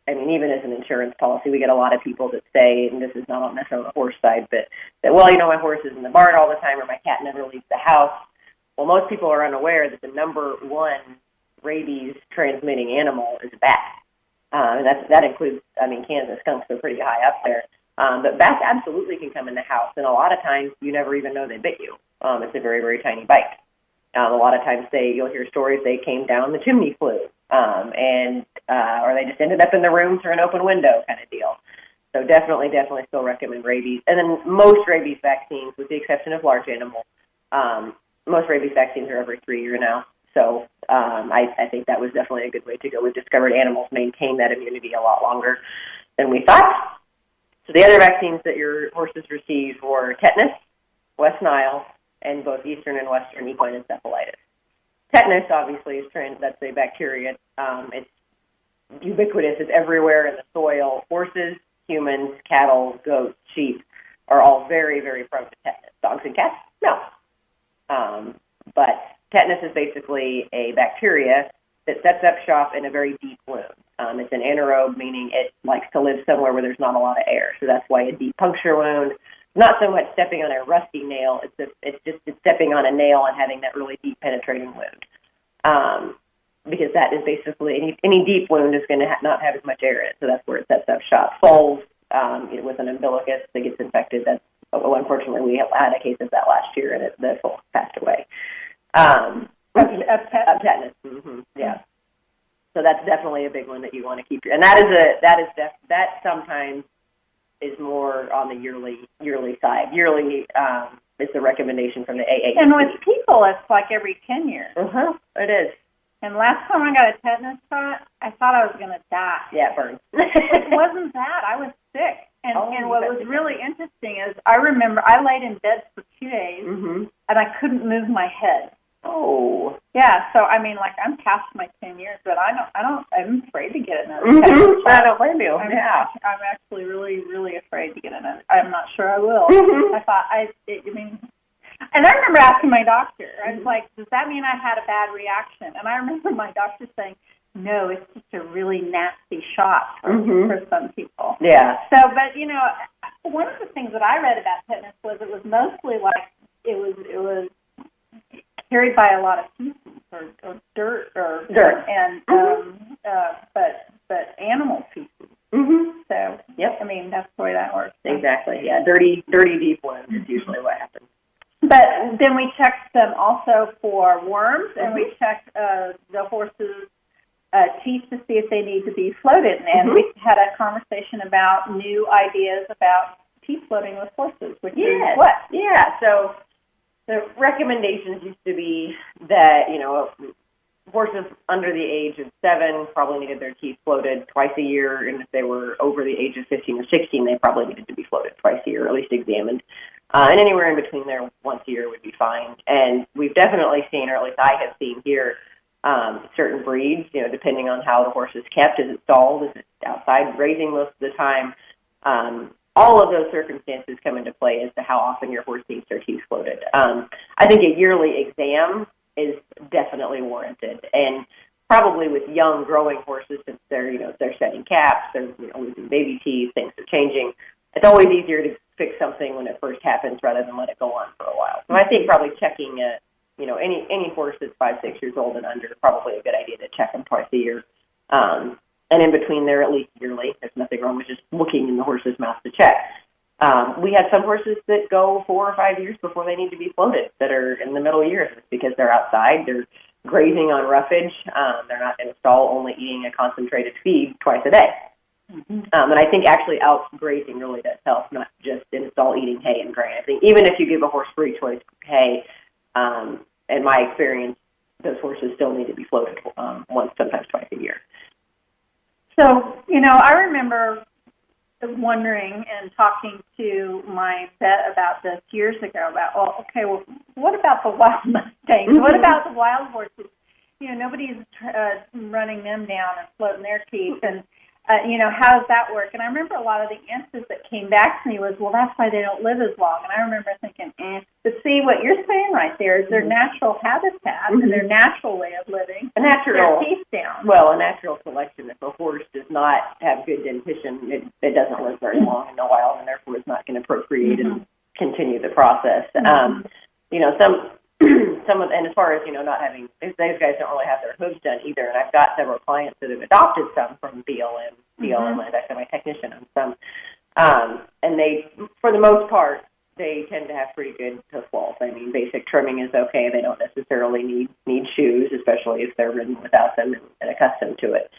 S5: Even as an insurance policy, we get a lot of people that say, and this is not on necessarily the horse side, but that, my horse is in the barn all the time, or my cat never leaves the house. Well, most people are unaware that the number one rabies transmitting animal is a bat. And that includes, Kansas skunks are pretty high up there. But bats absolutely can come in the house, and a lot of times you never even know they bit you. It's a very, very tiny bite. A lot of times you'll hear stories they came down the chimney flue, or they just ended up in the room through an open window kind of deal. So definitely still recommend rabies. And then most rabies vaccines, with the exception of large animals, most rabies vaccines are every 3 years now. So I think that was definitely a good way to go. We've discovered animals maintain that immunity a lot longer than we thought. So the other vaccines that your horses received were tetanus, West Nile, and both eastern and western equine encephalitis. Tetanus, obviously, that's a bacteria. It's ubiquitous. It's everywhere in the soil. Horses, humans, cattle, goats, sheep are all very, very prone to tetanus. Dogs and cats, no. But tetanus is basically a bacteria that sets up shop in a very deep wound. It's an anaerobe, meaning it likes to live somewhere where there's not a lot of air. So that's why a deep puncture wound, not so much stepping on a rusty nail, it's stepping on a nail and having that really deep penetrating wound. Because that is basically, any deep wound is going to not have as much air in it, so that's where it sets up shop. Foals with an umbilicus that gets infected, unfortunately we had a case of that last year, and the foal passed away. Of tetanus, mm-hmm, yeah. So that's definitely a big one that you want to keep. And that sometimes is more on the yearly side. Yearly is the recommendation from the AAEP.
S4: And with people, it's like every 10 years.
S5: It is.
S4: And last time I got a tetanus shot, I thought I was going to die.
S5: Yeah, it burns.
S4: It wasn't that. I was sick. And what was really interesting is I remember I laid in bed for 2 days, and I couldn't move my head.
S5: Oh.
S4: Yeah, so I'm past my 10 years, but I'm afraid to get another tetanus shot.
S5: I don't blame you.
S4: I'm actually really, really afraid to get another. I'm not sure I will. I thought, and I remember asking my doctor, I was like, does that mean I had a bad reaction? And I remember my doctor saying, no, it's just a really nasty shot for some people.
S5: Yeah.
S4: So, but, one of the things that I read about tetanus was it was mostly like it was carried by a lot of feces or dirt and but animal feces. So
S5: yep.
S4: That's the way that works.
S5: Exactly. Yeah. Dirty deep wounds is usually what happens.
S4: But then we checked them also for worms, and we checked the horses' teeth to see if they need to be floated. And we had a conversation about new ideas about teeth floating with horses, which is what?
S5: Yeah. So the recommendations used to be that, horses under the age of 7 probably needed their teeth floated twice a year, and if they were over the age of 15 or 16, they probably needed to be floated twice a year, or at least examined. And anywhere in between there, once a year would be fine. And we've definitely seen, or at least I have seen here, certain breeds, depending on how the horse is kept, is it stalled, is it outside grazing most of the time, all of those circumstances come into play as to how often your horse needs their teeth floated. I think a yearly exam is definitely warranted, and probably with young growing horses, since they're shedding caps, they're losing baby teeth, things are changing. It's always easier to fix something when it first happens rather than let it go on for a while. So I think probably checking any horse that's 5-6 years old and under, probably a good idea to check them twice a year. And in between there, at least yearly. There's nothing wrong with just looking in the horse's mouth to check. We have some horses that go 4 or 5 years before they need to be floated, that are in the middle years because they're outside, they're grazing on roughage, they're not in a stall only eating a concentrated feed twice a day. And I think actually out grazing really does help, not just in a stall eating hay and grain. I think even if you give a horse free choice hay, in my experience, those horses still need to be floated once, sometimes twice a year.
S4: So, I remember wondering and talking to my vet about this years ago about, what about the wild Mustangs? What about the wild horses? Nobody's running them down and floating their teeth. And, how does that work? And I remember a lot of the answers that came back to me was, well, that's why they don't live as long. And I remember thinking, to see what you're saying right there is their natural habitat and their natural way of living.
S5: A natural,
S4: their teeth down.
S5: Well, a natural selection. If a horse does not have good dentition, it doesn't live very long in the wild, and therefore is not going to procreate and continue the process. Some of, and as far as, not having, those guys don't really have their hooves done either. And I've got several clients that have adopted some from BLM, and actually my technician on some. And they, for the most part, they tend to have pretty good hoof walls. I mean, basic trimming is okay. They don't necessarily need shoes, especially if they're ridden without them and accustomed to it.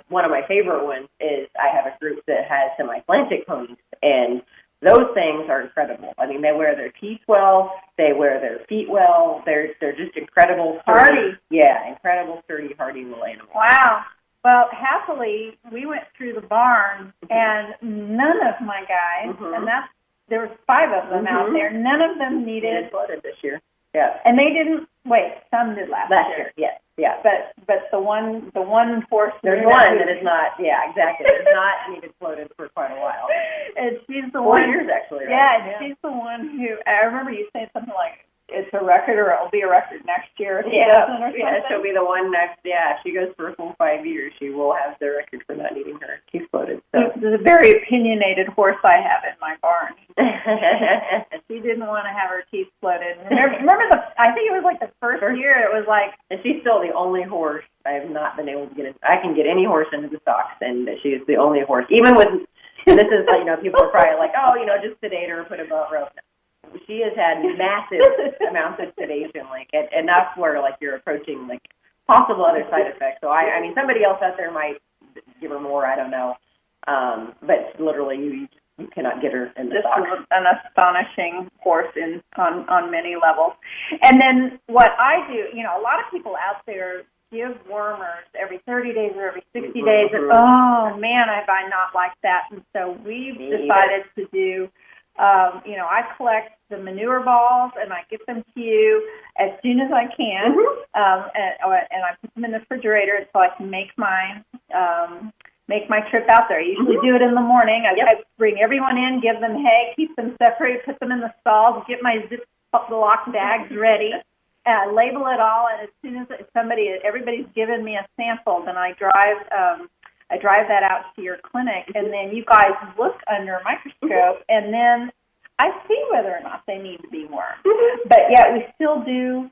S5: One of my favorite ones is I have a group that has semi-Atlantic ponies, and those things are incredible. I mean, they wear their teeth well, they wear their feet well. They're just incredible,
S4: hardy.
S5: Yeah, incredible, sturdy, hardy little animals.
S4: Wow. Well, happily, we went through the barn, and none of my guys, and there was 5 of them out there, none of them needed
S5: flooded this year. Yeah.
S4: And they didn't, some did last year.
S5: Yes. Yeah.
S4: But the one horse.
S5: There's one that is not, exactly. It's not needed floated for quite a while.
S4: And she's the
S5: 4
S4: one.
S5: years, actually, right?
S4: Yeah, she's the one who, I remember you saying something like, it's a record or it'll be a record next year.
S5: She'll be the one next, if she goes for a full 5 years, she will have the record for not needing her teeth floated. So.
S4: This is a very opinionated horse I have in my barn. She didn't want to have her teeth floated. Remember I think it was like the first year, it was like.
S5: And she's still the only horse I have not been able to get in. I can get any horse into the stocks, and she's the only horse. Even with, and this is, people are probably like, just sedate her or put a butt rope. She has had massive amounts of sedation, enough where, you're approaching, possible other side effects. So, I mean, somebody else out there might give her more, I don't know. But literally, you cannot get her in the
S4: This
S5: stocks.
S4: is an astonishing horse on many levels. And then what I do, a lot of people out there give wormers every 30 days or every 60 days. And, oh, man, have I not liked that. And so we've decided to do, I collect the manure balls and I get them to you as soon as I can. And I put them in the refrigerator so I can make my trip out there. I usually do it in the morning. I bring everyone in, give them hay, keep them separated, put them in the stalls, get my zip-lock bags ready. Label it all, and as soon as everybody's given me a sample, then I drive that out to your clinic, and then you guys look under a microscope, and then I see whether or not they need to be wormed. But we still do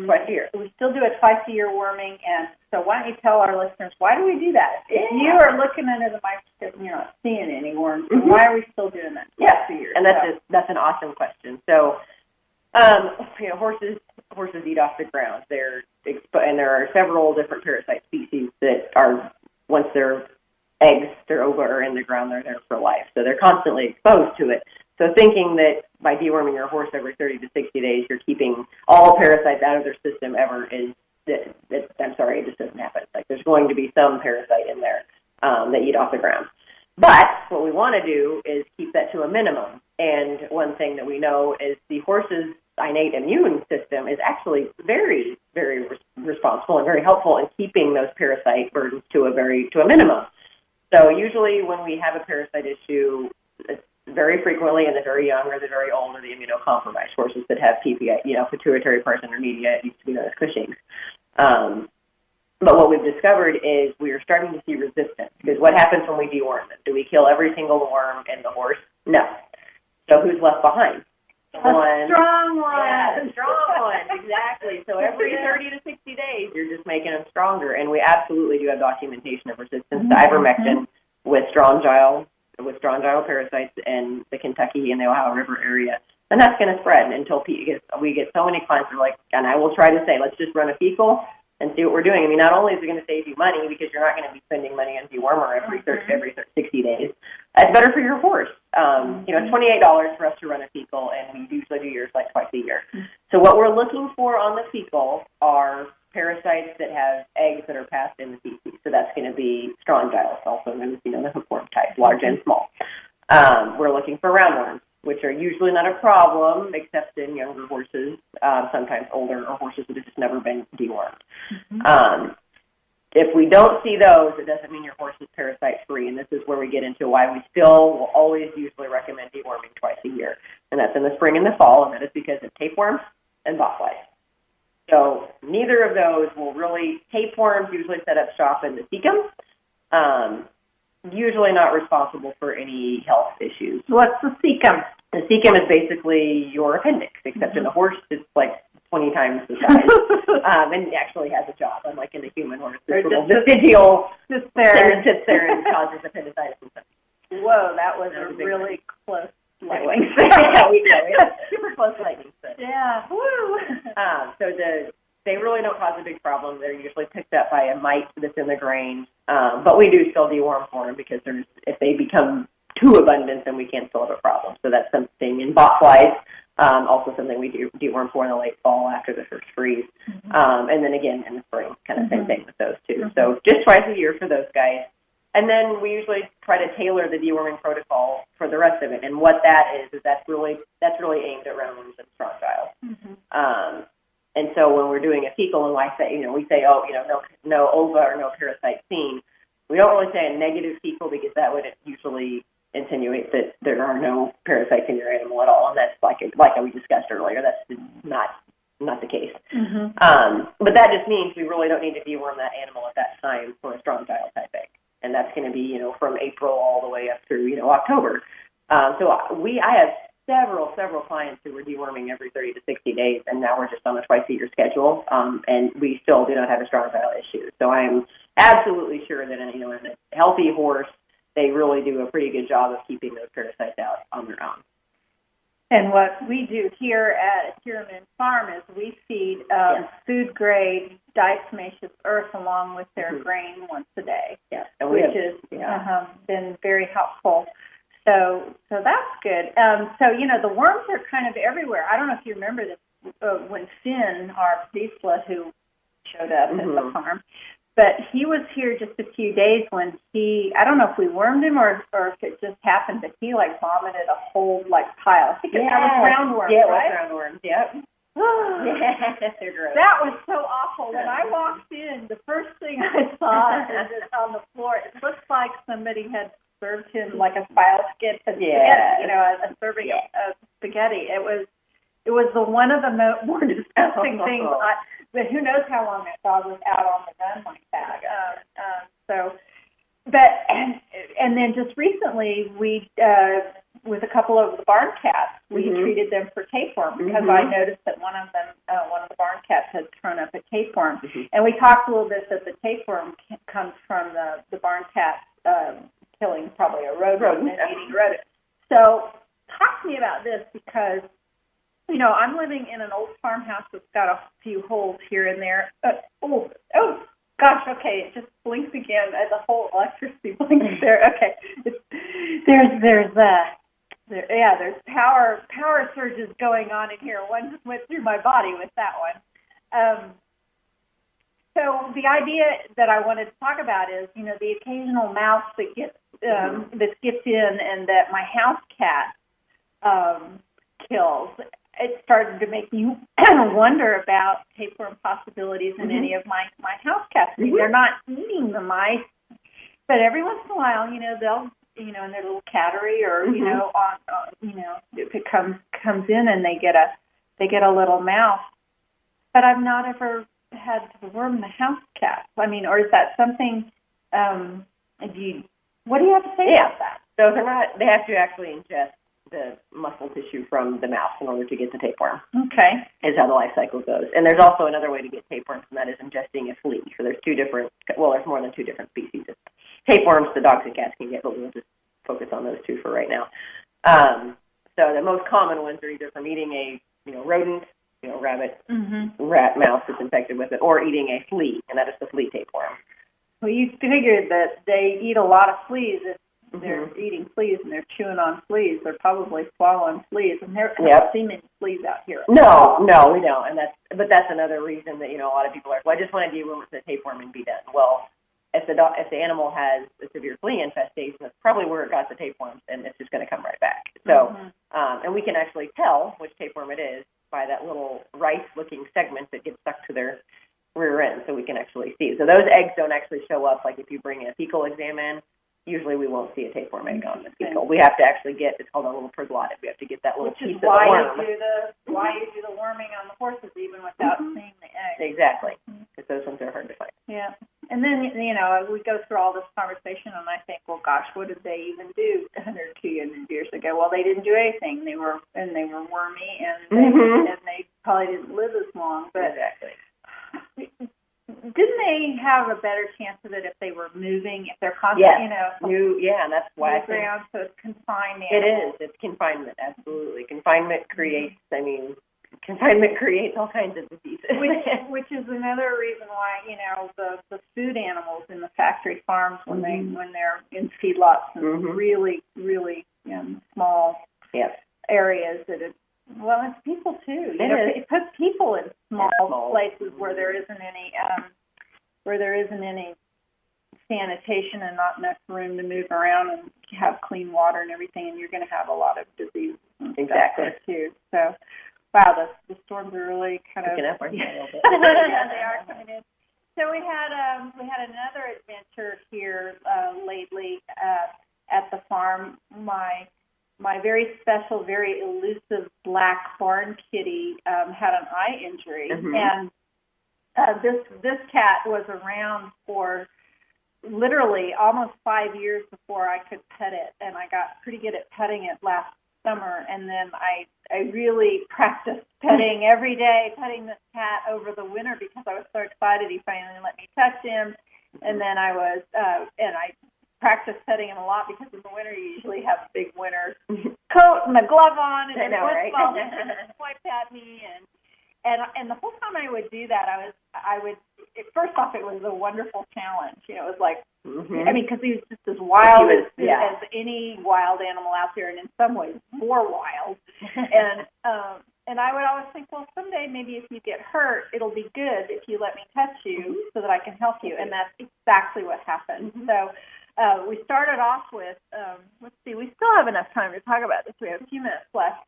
S5: twice a year.
S4: We still do a twice-a-year worming, and so why don't you tell our listeners, why do we do that? If you are looking under the microscope and you're not seeing any worms, why are we still doing that twice a year?
S5: And that's an awesome question. So, horses eat off the ground. And there are several different parasite species that are, once their ova are in the ground, they're there for life. So they're constantly exposed to it. So thinking that by deworming your horse every 30 to 60 days, you're keeping all parasites out of their system ever I'm sorry, it just doesn't happen. There's going to be some parasite in there that eat off the ground. But what we want to do is keep that to a minimum. And one thing that we know is the horse's innate immune system is actually very, very responsible and very helpful in keeping those parasite burdens to a minimum. So usually when we have a parasite issue, it's very frequently in the very young or the very old or the immunocompromised horses that have PPI, pituitary pars intermedia, it used to be known as Cushing's. But what we've discovered is we are starting to see resistance, because what happens when we deworm them? Do we kill every single worm in the horse? No. So who's left behind?
S4: Strong one.
S5: Yeah, a strong one, exactly. So every 30 to 60 days, you're just making them stronger. And we absolutely do have documentation of resistance to ivermectin with strong gile parasites in the Kentucky and the Ohio River area. And that's going to spread until we get so many clients who are like, and I will try to say, let's just run a fecal and see what we're doing. I mean, not only is it going to save you money, because you're not going to be spending money on dewormer every 60 days, It's better for your horse. It's $28 for us to run a fecal, and we usually do yours like twice a year. So what we're looking for on the fecal are parasites that have eggs that are passed in the feces. So that's going to be strongyles, also known as the hookworm type, large and small. We're looking for roundworms, which are usually not a problem except in younger horses, sometimes older, or horses that have just never been dewormed. If we don't see those, it doesn't mean your horse is parasite-free, and this is where we get into why we still will always usually recommend deworming twice a year, and that's in the spring and the fall, and that is because of tapeworms and botflies. So neither of those will really, tapeworms usually set up shop in the cecum, usually not responsible for any health issues.
S4: What's the cecum?
S5: The cecum is basically your appendix, except in the horse it's like 20 times the size, and it actually has a job, unlike in the human horse. This little vestigial sits there and causes appendicitis and stuff.
S4: Whoa, that was a really close lightning.
S5: Yeah, we had super close lightning.
S4: Yeah, woo.
S5: They really don't cause a big problem. They're usually picked up by a mite that's in the grain, but we do still deworm for them because if they become too abundant, then we can still have a problem. So that's something in botflies. Also something we do deworm for in the late fall after the first freeze. And then again in the spring, kind of same thing with those two. So just twice a year for those guys. And then we usually try to tailor the deworming protocol for the rest of it. And what that is that's really aimed at roundworms and strongyles. And so when we're doing a fecal and we say, no ova or no parasite seen, we don't really say a negative fecal because that would usually insinuate that there are no parasites in your animal at all, and that's like we discussed earlier. That's not the case. But that just means we really don't need to deworm that animal at that time for a strongyle type egg, and that's going to be from April all the way up through October. I have several clients who were deworming every 30 to 60 days, and now we're just on a twice a year schedule, and we still do not have a strongyle issue. So I am absolutely sure that in a healthy horse, they really do a pretty good job of keeping those parasites out on their own.
S4: And what we do here at Kierman Farm is we feed food-grade diatomaceous earth along with their grain once a day, which has been very helpful. So that's good. The worms are kind of everywhere. I don't know if you remember this when Finn, our Vizsla, who showed up at the farm, but he was here just a few days when I don't know if we wormed him or if it just happened, but he vomited a whole pile. I think that was roundworms,
S5: right? Yeah, it
S4: was
S5: roundworms, yep. They're gross.
S4: That was so awful. When I walked in, the first thing I saw on the floor, it looked like somebody had served him like a file skit, a serving of spaghetti. It was one of the more disgusting things. But who knows how long that dog was out on the run like that. And then just recently, we with a couple of the barn cats, we treated them for tapeworm because I noticed that one of the barn cats had thrown up a tapeworm. And we talked a little bit that the tapeworm comes from the barn cat killing probably a rodent and eating rodent. So talk to me about this because I'm living in an old farmhouse that's got a few holes here and there. Gosh, okay, it just blinks again. The whole electricity blinks there. Okay, there's power surges going on in here. One just went through my body with that one. So the idea that I wanted to talk about is, the occasional mouse that gets in and that my house cat kills. It started to make me wonder about tapeworm possibilities in any of my house cats. I mean, they're not eating the mice, but every once in a while, they'll, in their little cattery or, if it comes in and they get a little mouse. But I've not ever had to worm the house cat. I mean, or is that something? What do you have to say about that?
S5: So they have to actually ingest the muscle tissue from the mouse in order to get the tapeworm.
S4: Okay.
S5: Is how the life cycle goes. And there's also another way to get tapeworms, and that is ingesting a flea. So there's there's more than two different species of tapeworms the dogs and cats can get, but we'll just focus on those two for right now. So the most common ones are either from eating a rodent, rabbit, rat, mouse that's infected with it, or eating a flea, and that is the flea tapeworm.
S4: Well, you figured that they eat a lot of fleas they're eating fleas and they're chewing on fleas. They're probably swallowing fleas, and there haven't seen many fleas out here.
S5: No, we don't, and that's another reason that a lot of people are. Well, I just want to deal with the tapeworm and be done. Well, if the animal has a severe flea infestation, that's probably where it got the tapeworms, and it's just going to come right back. So, and we can actually tell which tapeworm it is by that little rice-looking segment that gets stuck to their rear end, so we can actually see. So those eggs don't actually show up. Like if you bring a fecal exam in, usually we won't see a tapeworm egg on the fecal. We have to actually get, it's called a little proglotid. We have to get that little piece of the worm.
S4: Why you do the worming on the horses even without seeing the egg.
S5: Exactly, because those ones are hard to find.
S4: Yeah. And then, we go through all this conversation, and I think, well, gosh, what did they even do 100 years ago? Well, they didn't do anything. They were wormy, and they probably didn't live as long. But
S5: exactly.
S4: Didn't they have a better chance of it if they were moving, if they're constantly,
S5: and that's why I think
S4: around, so it's confined.
S5: It is. It's confinement, absolutely. Confinement creates all kinds of diseases.
S4: Which is another reason why, the food animals in the factory farms when they're in feedlots and really, really small areas that it's people too. It puts people in small places where there isn't any sanitation and not enough room to move around and have clean water and everything, and you're going to have a lot of disease and stuff there too. So, wow, the storms are really kind of
S5: picking up right now a little bit.
S4: Yeah, they are coming in. So we had another adventure here lately at the farm. My very special, very elusive black barn kitty had an eye injury, and this cat was around for literally almost 5 years before I could pet it, and I got pretty good at petting it last summer, and then I really practiced petting every day, petting this cat over the winter because I was so excited he finally let me touch him, and then I practiced petting him a lot because in the winter you usually have a big winter coat and a glove on, and then football swiped at me, and the whole time I would do that, I would first off it was a wonderful challenge. It was like, because he was just as wild as any wild animal out there, and in some ways more wild, and I would always think, well, someday maybe if you get hurt, it'll be good if you let me touch you so that I can help you, and that's exactly what happened. So. We started off with, let's see, we still have enough time to talk about this. We have a few minutes left.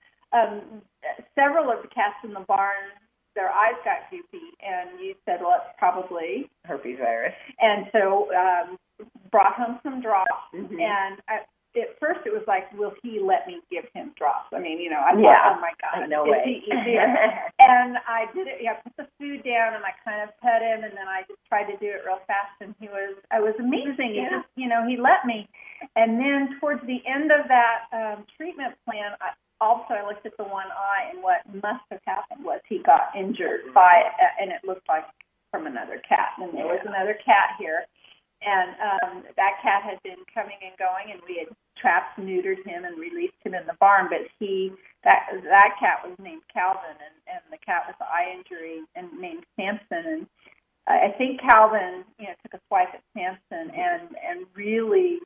S4: Several of the cats in the barn, their eyes got goopy, and you said, well, it's probably
S5: herpes virus.
S4: And so brought home some drops, and at first it was like, will he let me give him drops? I mean, I thought, oh my God,
S5: no way.
S4: And I did it. I put the food down and I kind of pet him, and then I just tried to do it real fast, and I was amazing. Yeah. He let me. And then towards the end of that treatment plan, I looked at the one eye, and what must have happened was he got injured by it, and it looked like from another cat. And there was another cat here. And that cat had been coming and going, and we had trapped, neutered him, and released him in the barn. But that cat was named Calvin, and the cat with the eye injury and named Samson. And I think Calvin, took a swipe at Samson and really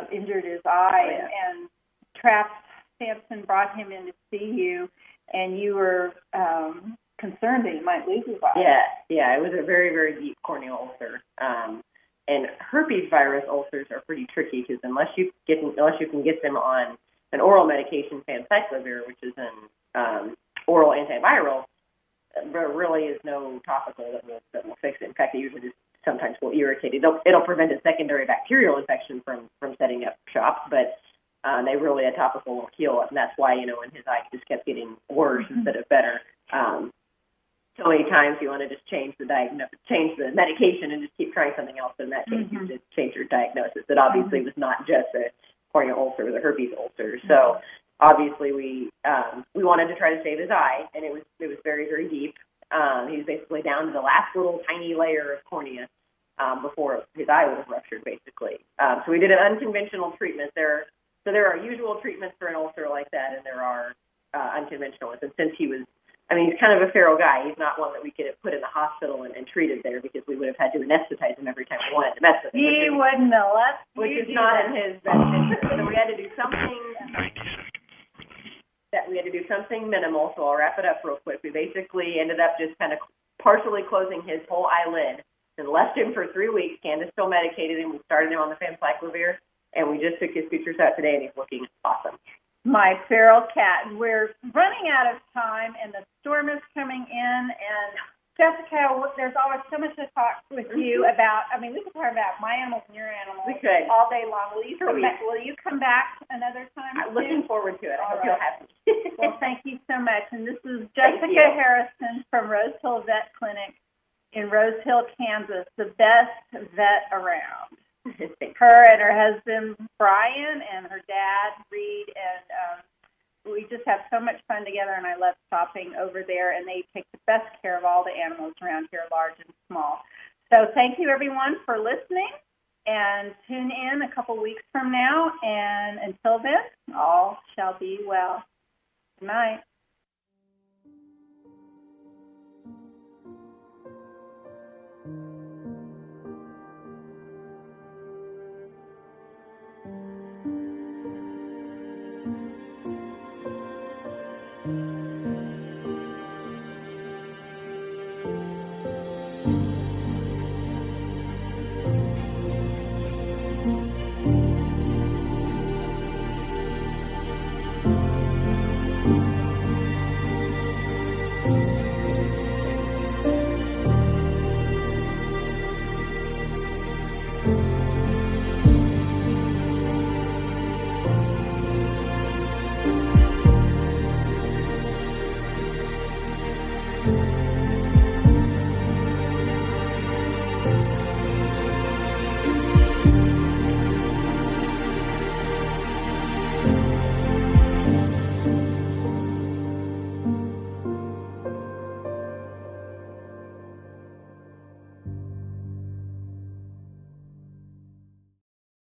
S4: injured his eye and trapped Samson. Brought him in to see you, and you were concerned that he might lose his eye.
S5: Yeah, it was a very, very deep corneal ulcer. And herpes virus ulcers are pretty tricky because unless you can get them on an oral medication, phamcyclovir, which is an oral antiviral, there really is no topical that will fix it. In fact, it usually just sometimes will irritate it. It'll prevent a secondary bacterial infection from setting up shop, but a topical will heal it, and that's why when his eye just kept getting worse instead of better. So many times you want to just change the medication and just keep trying something else. In that case, you just change your diagnosis. It obviously was not just a corneal ulcer, the herpes ulcer. So obviously we wanted to try to save his eye, and it was very, very deep. He was basically down to the last little tiny layer of cornea before his eye would have ruptured, basically. So we did an unconventional treatment. There are usual treatments for an ulcer like that, and there are unconventional ones. And since he was I mean, he's kind of a feral guy. He's not one that we could have put in the hospital and treated there because we would have had to anesthetize him every time we wanted to mess with him.
S4: He wouldn't have let
S5: which
S4: you
S5: is
S4: do
S5: not
S4: that.
S5: in his best interest. So we had to do something minimal. So I'll wrap it up real quick. We basically ended up just kind of partially closing his whole eyelid and left him for 3 weeks. Candace still medicated him. We started him on the famciclovir, and we just took his pictures out today, and he's looking awesome.
S4: My feral cat. We're running out of time, and the storm is coming in. And Jessica, there's always so much to talk with you about. I mean, we could talk about my animals and your animals all day long. Will you come back another time?
S5: I'm looking forward to it. I hope you'll have me.
S4: Well, thank you so much. And this is Jessica Harrison from Rose Hill Vet Clinic in Rose Hill, Kansas, the best vet around. Her and her husband, Brian, and her dad, Reed, and we just have so much fun together, and I love shopping over there, and they take the best care of all the animals around here, large and small. So thank you, everyone, for listening, and tune in a couple weeks from now, and until then, all shall be well. Good night.